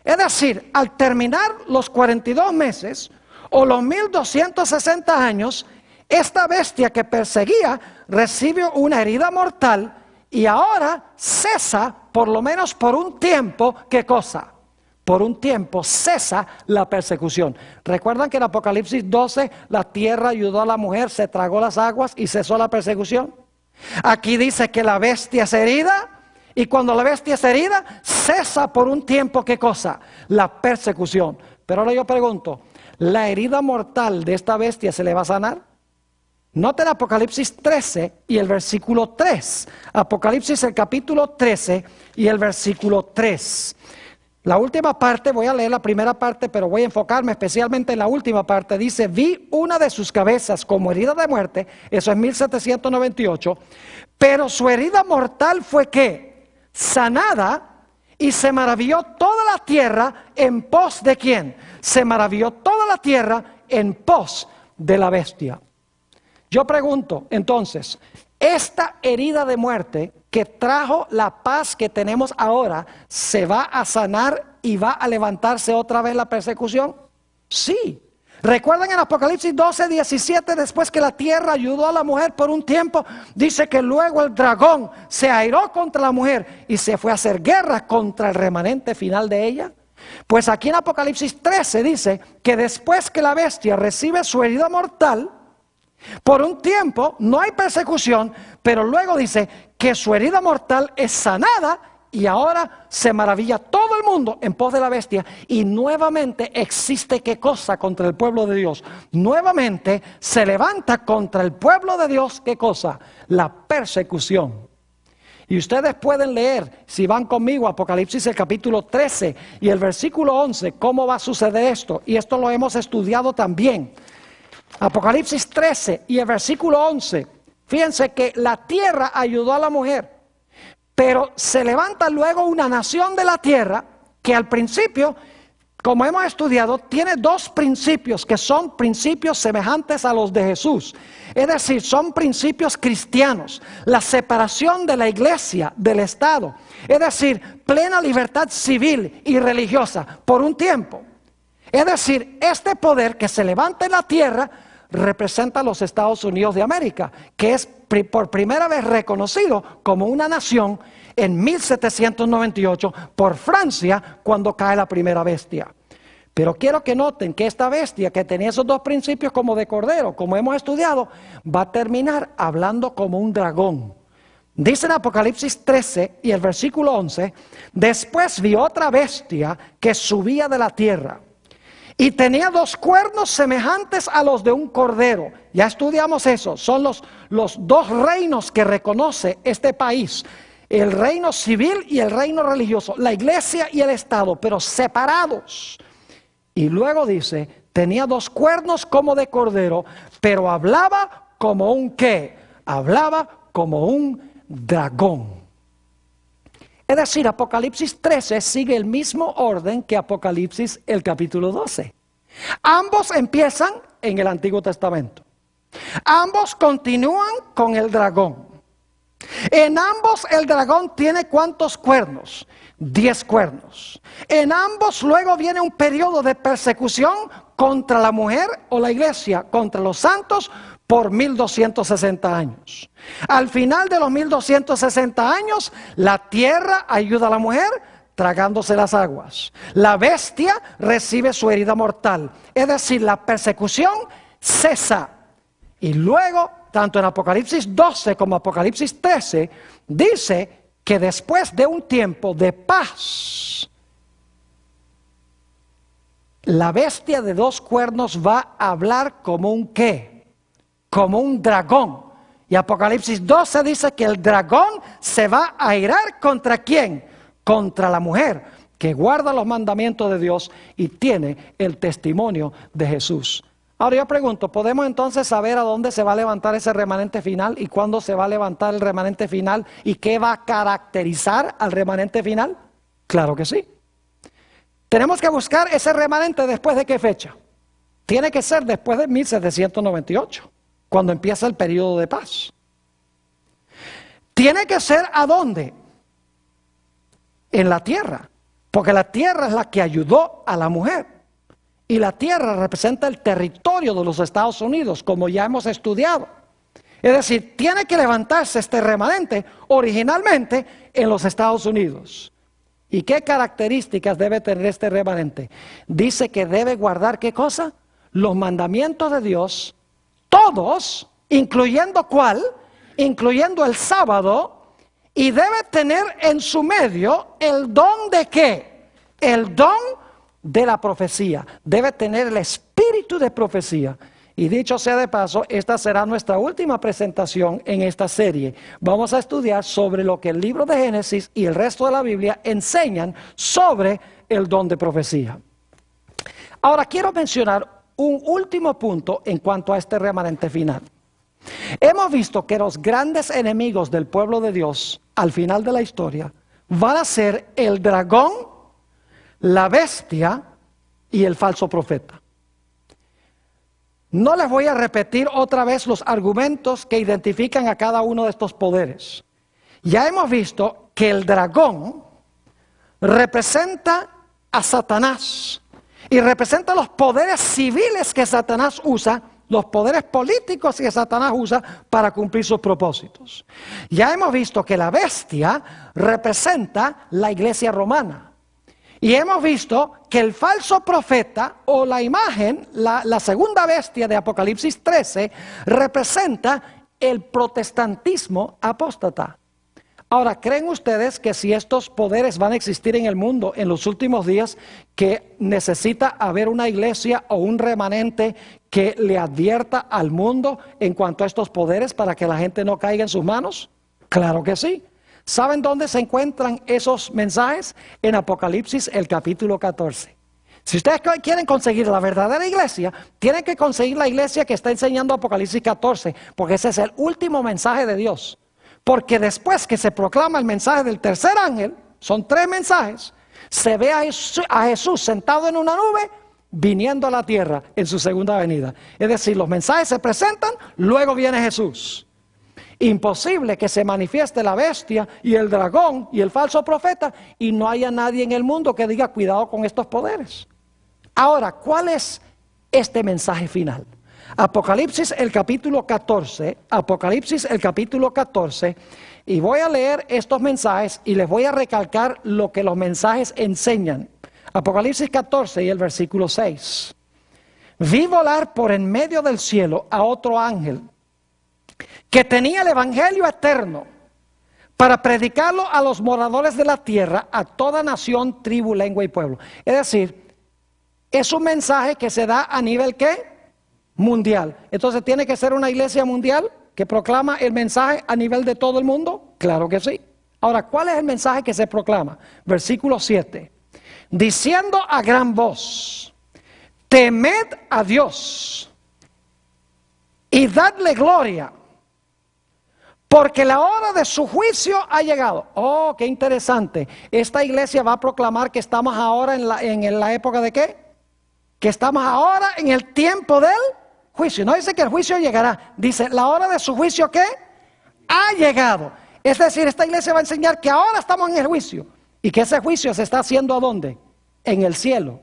S1: Es decir, al terminar los 42 meses o los 1260 años, esta bestia que perseguía recibe una herida mortal y ahora cesa, por lo menos por un tiempo, ¿qué cosa? Por un tiempo cesa la persecución. ¿Recuerdan que en Apocalipsis 12 la tierra ayudó a la mujer, se tragó las aguas y cesó la persecución? Aquí dice que la bestia es herida y cuando la bestia es herida cesa por un tiempo, ¿qué cosa? La persecución. Pero ahora yo pregunto, ¿la herida mortal de esta bestia se le va a sanar? Noten Apocalipsis 13 y el versículo 3. Apocalipsis el capítulo 13 y el versículo 3. La última parte, voy a leer la primera parte, pero voy a enfocarme especialmente en la última parte. Dice, vi una de sus cabezas como herida de muerte, eso es 1798, pero su herida mortal fue ¿qué? Sanada, y se maravilló toda la tierra en pos ¿de quién? Se maravilló toda la tierra en pos de la bestia. Yo pregunto, entonces, esta herida de muerte que trajo la paz que tenemos ahora, ¿se va a sanar y va a levantarse otra vez la persecución? Sí. ¿Recuerdan en Apocalipsis 12, 17, después que la tierra ayudó a la mujer por un tiempo, dice que luego el dragón se airó contra la mujer y se fue a hacer guerra contra el remanente final de ella? Pues aquí en Apocalipsis 13 dice que después que la bestia recibe su herida mortal, por un tiempo no hay persecución, pero luego dice que su herida mortal es sanada y ahora se maravilla todo el mundo en pos de la bestia. Y nuevamente existe ¿qué cosa? Contra el pueblo de Dios. Nuevamente se levanta contra el pueblo de Dios ¿qué cosa? La persecución. Y ustedes pueden leer, si van conmigo, Apocalipsis el capítulo 13 y el versículo 11, cómo va a suceder esto. Y esto lo hemos estudiado también. Apocalipsis 13 y el versículo 11. Fíjense que la tierra ayudó a la mujer, pero se levanta luego una nación de la tierra que al principio, como hemos estudiado, tiene dos principios que son principios semejantes a los de Jesús. Es decir, son principios cristianos. La separación de la iglesia del Estado. Es decir, plena libertad civil y religiosa por un tiempo. Es decir, este poder que se levanta en la tierra representa a los Estados Unidos de América, que es por primera vez reconocido como una nación en 1798 por Francia cuando cae la primera bestia. Pero quiero que noten que esta bestia que tenía esos dos principios como de cordero, como hemos estudiado, va a terminar hablando como un dragón. Dice en Apocalipsis 13 y el versículo 11, después vi otra bestia que subía de la tierra y tenía dos cuernos semejantes a los de un cordero. Ya estudiamos eso, son los dos reinos que reconoce este país. El reino civil y el reino religioso, la iglesia y el Estado, pero separados. Y luego dice, tenía dos cuernos como de cordero, pero hablaba como un ¿qué? Hablaba como un dragón. Es decir, Apocalipsis 13 sigue el mismo orden que Apocalipsis el capítulo 12. Ambos empiezan en el Antiguo Testamento. Ambos continúan con el dragón. En ambos el dragón tiene ¿cuántos cuernos? 10 cuernos. En ambos luego viene un periodo de persecución contra la mujer o la iglesia, contra los santos por 1260 años. Al final de los 1260 años, la tierra ayuda a la mujer tragándose las aguas. La bestia recibe su herida mortal. Es decir, la persecución cesa. Y luego, tanto en Apocalipsis 12 como Apocalipsis 13, dice que después de un tiempo de paz, la bestia de dos cuernos va a hablar como un ¿qué? Como un dragón. Y Apocalipsis 12 dice que el dragón se va a irar ¿contra quién? Contra la mujer que guarda los mandamientos de Dios y tiene el testimonio de Jesús. Ahora yo pregunto, ¿podemos entonces saber a dónde se va a levantar ese remanente final y cuándo se va a levantar el remanente final y qué va a caracterizar al remanente final? Claro que sí. Tenemos que buscar ese remanente después de qué fecha. Tiene que ser después de 1798, cuando empieza el periodo de paz. Tiene que ser ¿a dónde? En la tierra, porque la tierra es la que ayudó a la mujer. Y la tierra representa el territorio de los Estados Unidos, como ya hemos estudiado. Es decir, tiene que levantarse este remanente originalmente en los Estados Unidos. ¿Y qué características debe tener este remanente? Dice que debe guardar ¿qué cosa? Los mandamientos de Dios, todos, incluyendo ¿cuál? Incluyendo el sábado, y debe tener en su medio el don de ¿qué? El don de la profecía. Debe tener el espíritu de profecía. Y dicho sea de paso, esta será nuestra última presentación en esta serie. Vamos a estudiar sobre lo que el libro de Génesis y el resto de la Biblia enseñan sobre el don de profecía. Ahora quiero mencionar un último punto en cuanto a este remanente final. Hemos visto que los grandes enemigos del pueblo de Dios al final de la historia van a ser el dragón, la bestia y el falso profeta. No les voy a repetir otra vez los argumentos que identifican a cada uno de estos poderes. Ya hemos visto que el dragón representa a Satanás y representa los poderes civiles que Satanás usa, los poderes políticos que Satanás usa para cumplir sus propósitos. Ya hemos visto que la bestia representa la iglesia romana. Y hemos visto que el falso profeta o la imagen, la segunda bestia de Apocalipsis 13, representa el protestantismo apóstata. Ahora, ¿creen ustedes que si estos poderes van a existir en el mundo en los últimos días, que necesita haber una iglesia o un remanente que le advierta al mundo en cuanto a estos poderes para que la gente no caiga en sus manos? Claro que sí. ¿Saben dónde se encuentran esos mensajes? En Apocalipsis, el capítulo 14. Si ustedes quieren conseguir la verdadera iglesia, tienen que conseguir la iglesia que está enseñando Apocalipsis 14, porque ese es el último mensaje de Dios. Porque después que se proclama el mensaje del tercer ángel, son 3 mensajes, se ve a Jesús sentado en una nube, viniendo a la tierra en su segunda venida. Es decir, los mensajes se presentan, luego viene Jesús. Imposible que se manifieste la bestia y el dragón y el falso profeta y no haya nadie en el mundo que diga cuidado con estos poderes. Ahora, ¿cuál es este mensaje final? Apocalipsis el capítulo 14, Apocalipsis el capítulo 14, y voy a leer estos mensajes y les voy a recalcar lo que los mensajes enseñan. Apocalipsis 14 y el versículo 6. Vi volar por en medio del cielo a otro ángel que tenía el evangelio eterno para predicarlo a los moradores de la tierra, a toda nación, tribu, lengua y pueblo. Es decir, es un mensaje que se da a nivel ¿qué? Mundial. Entonces, ¿tiene que ser una iglesia mundial que proclama el mensaje a nivel de todo el mundo? Claro que sí. Ahora, ¿cuál es el mensaje que se proclama? Versículo 7. Diciendo a gran voz, temed a Dios y dadle gloria, porque la hora de su juicio ha llegado. Oh, qué interesante. Esta iglesia va a proclamar que estamos ahora en la época de ¿qué? Que estamos ahora en el tiempo del juicio. No dice que el juicio llegará. Dice, la hora de su juicio ¿qué? Ha llegado. Es decir, esta iglesia va a enseñar que ahora estamos en el juicio. Y que ese juicio se está haciendo ¿a dónde? En el cielo.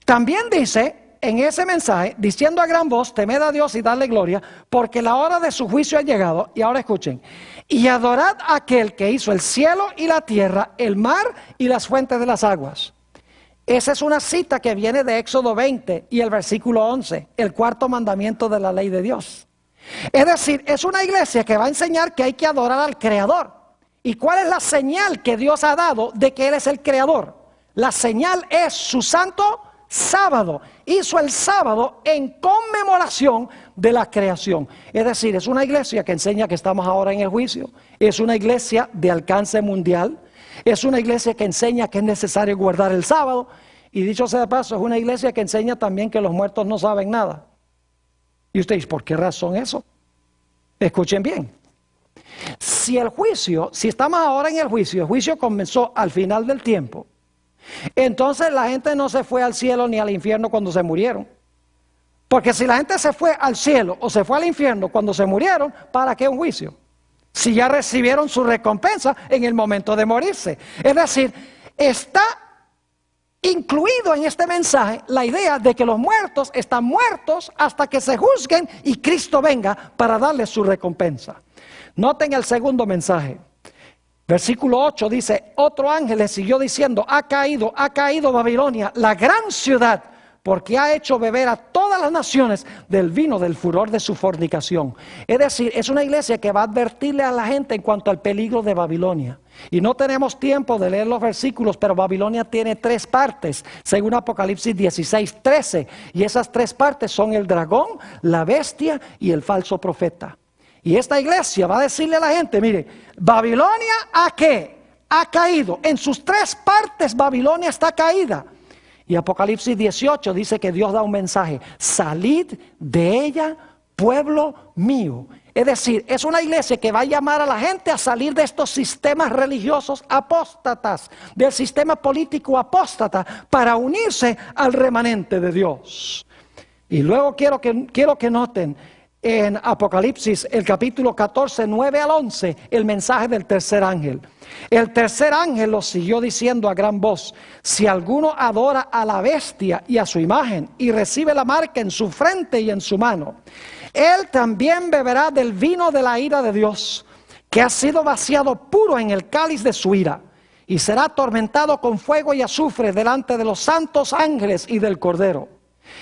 S1: También dice en ese mensaje, diciendo a gran voz, temed a Dios y dadle gloria, porque la hora de su juicio ha llegado. Y ahora escuchen, y adorad a aquel que hizo el cielo y la tierra, el mar y las fuentes de las aguas. Esa es una cita que viene de Éxodo 20 y el versículo 11, el cuarto mandamiento de la ley de Dios. Es decir, es una iglesia que va a enseñar que hay que adorar al Creador. ¿Y cuál es la señal que Dios ha dado de que Él es el Creador? La señal es su santo sábado. Hizo el sábado en conmemoración de la creación. Es decir, es una iglesia que enseña que estamos ahora en el juicio. Es una iglesia de alcance mundial. Es una iglesia que enseña que es necesario guardar el sábado. Y dicho sea de paso, es una iglesia que enseña también que los muertos no saben nada. Y ustedes, ¿por qué razón eso? Escuchen bien. Si estamos ahora en el juicio comenzó al final del tiempo, entonces la gente no se fue al cielo ni al infierno cuando se murieron. Porque si la gente se fue al cielo o se fue al infierno cuando se murieron, ¿para qué un juicio? Si ya recibieron su recompensa en el momento de morirse. Es decir, está incluido en este mensaje la idea de que los muertos están muertos hasta que se juzguen y Cristo venga para darles su recompensa. Noten el segundo mensaje. Versículo 8 dice, otro ángel le siguió diciendo, ha caído Babilonia, la gran ciudad, porque ha hecho beber a todas las naciones del vino del furor de su fornicación. Es decir, es una iglesia que va a advertirle a la gente en cuanto al peligro de Babilonia. Y no tenemos tiempo de leer los versículos, pero Babilonia tiene 3 partes, según Apocalipsis 16:13. Y esas 3 partes son el dragón, la bestia y el falso profeta. Y esta iglesia va a decirle a la gente, mire, Babilonia ¿a qué? Ha caído. En sus 3 partes Babilonia está caída. Y Apocalipsis 18 dice que Dios da un mensaje, salid de ella, pueblo mío. Es decir, es una iglesia que va a llamar a la gente a salir de estos sistemas religiosos apóstatas, del sistema político apóstata, para unirse al remanente de Dios. Y luego quiero que noten en Apocalipsis, el capítulo 14, 9 al 11, el mensaje del tercer ángel. El tercer ángel lo siguió diciendo a gran voz, si alguno adora a la bestia y a su imagen y recibe la marca en su frente y en su mano, él también beberá del vino de la ira de Dios, que ha sido vaciado puro en el cáliz de su ira, y será atormentado con fuego y azufre delante de los santos ángeles y del Cordero.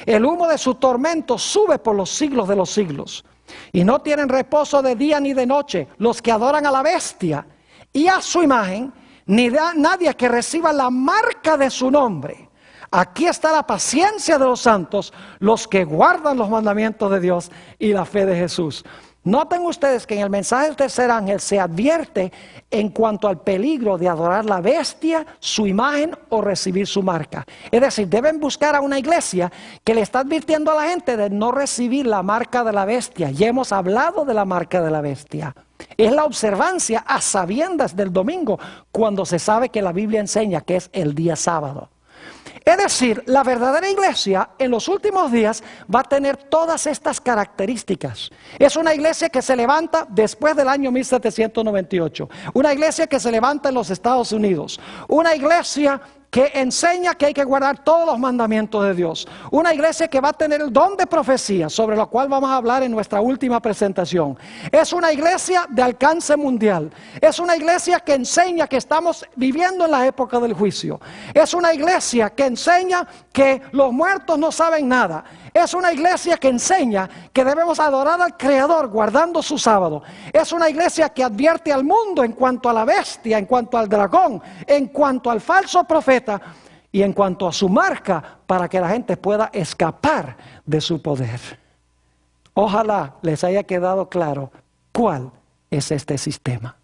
S1: El humo de su tormento sube por los siglos de los siglos. Y no tienen reposo de día ni de noche los que adoran a la bestia y a su imagen, ni de nadie que reciba la marca de su nombre. Aquí está la paciencia de los santos, los que guardan los mandamientos de Dios y la fe de Jesús. Noten ustedes que en el mensaje del tercer ángel se advierte en cuanto al peligro de adorar la bestia, su imagen o recibir su marca. Es decir, deben buscar a una iglesia que le está advirtiendo a la gente de no recibir la marca de la bestia. Ya hemos hablado de la marca de la bestia. Es la observancia a sabiendas del domingo, cuando se sabe que la Biblia enseña que es el día sábado. Es decir, la verdadera iglesia en los últimos días va a tener todas estas características. Es una iglesia que se levanta después del año 1798. Una iglesia que se levanta en los Estados Unidos. Una iglesia que enseña que hay que guardar todos los mandamientos de Dios. Una iglesia que va a tener el don de profecía, sobre lo cual vamos a hablar en nuestra última presentación. Es una iglesia de alcance mundial. Es una iglesia que enseña que estamos viviendo en la época del juicio. Es una iglesia que enseña que los muertos no saben nada. Es una iglesia que enseña que debemos adorar al Creador guardando su sábado. Es una iglesia que advierte al mundo en cuanto a la bestia, en cuanto al dragón, en cuanto al falso profeta y en cuanto a su marca, para que la gente pueda escapar de su poder. Ojalá les haya quedado claro cuál es este sistema.